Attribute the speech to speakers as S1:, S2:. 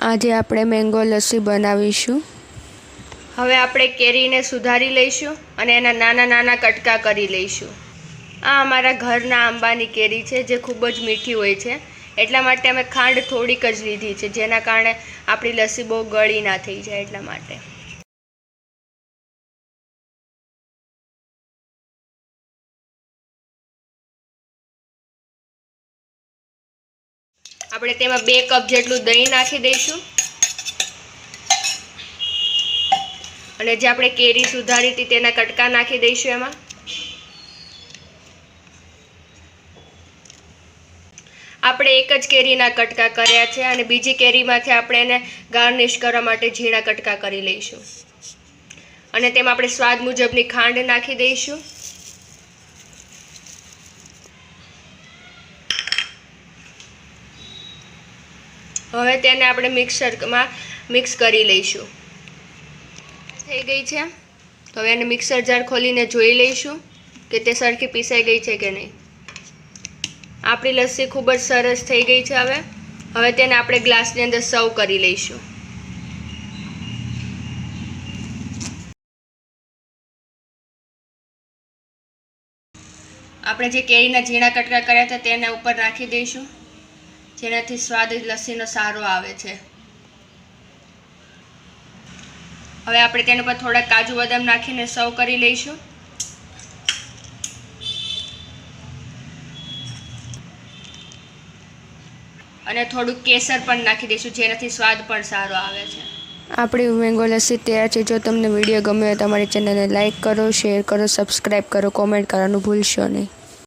S1: આજે આપણે મેંગો લસ્સી બનાવીશું।
S2: હવે આપણે કેરીને સુધારી લઈશું અને એના નાના નાના કટકા કરી લઈશું। આ અમારા ઘરના આંબાની કેરી છે જે ખૂબ જ મીઠી હોય છે, એટલા માટે અમે ખાંડ થોડીક જ લીધી છે, જેના કારણે આપણી લસ્સી બહુ ગળી ના થઈ જાય એટલા માટે। આપણે તેમાં 2 કપ જેટલું દહીં નાખી દઈશું અને જે આપણે કેરી સુધારી હતી તેના કટકા નાખી દઈશું એમાં। આપણે એક જ કેરીના કટકા કર્યા છે અને બીજી કેરીમાંથી આપણે એને ગાર્નિશ કરવા માટે ઝીણા કટકા કરી લઈશું અને તેમાં આપણે સ્વાદ મુજબની ખાંડ નાખી દઈશું। હવે તેને આપણે મિક્સરમાં મિક્સ કરી લઈશું। થઈ ગઈ છે, તો હવે એને મિક્સર જાર ખોલીને જોઈ લઈશું કે તે સરખી પીસાઈ ગઈ છે કે નહીં। આપણી લસ્સી ખૂબ જ સરસ થઈ ગઈ છે। હવે તેને આપણે ગ્લાસની અંદર સર્વ કરી લઈશું। આપણે જે કેરીના ઝીણા કટકા કર્યા હતા તેના ઉપર નાખી દઈશું, જેનાથી સ્વાદ લસ્સીનો સારો આવે છે। હવે આપણે તેના પર થોડા કાજુ બદામ નાખીને સર્વ કરી લઈશું। અને થોડુંક કેસર પણ નાખી દઈશું, જેનાથી સ્વાદ પણ સારો આવે છે।
S1: આપણી મેંગો લસ્સી તૈયાર છે। જો તમને વિડીયો ગમ્યો હોય તો અમારી ચેનલને લાઇક કરો, શેર કરો, સબસ્ક્રાઈબ કરો, કોમેન્ટ કરવાનું ભૂલશો નહીં।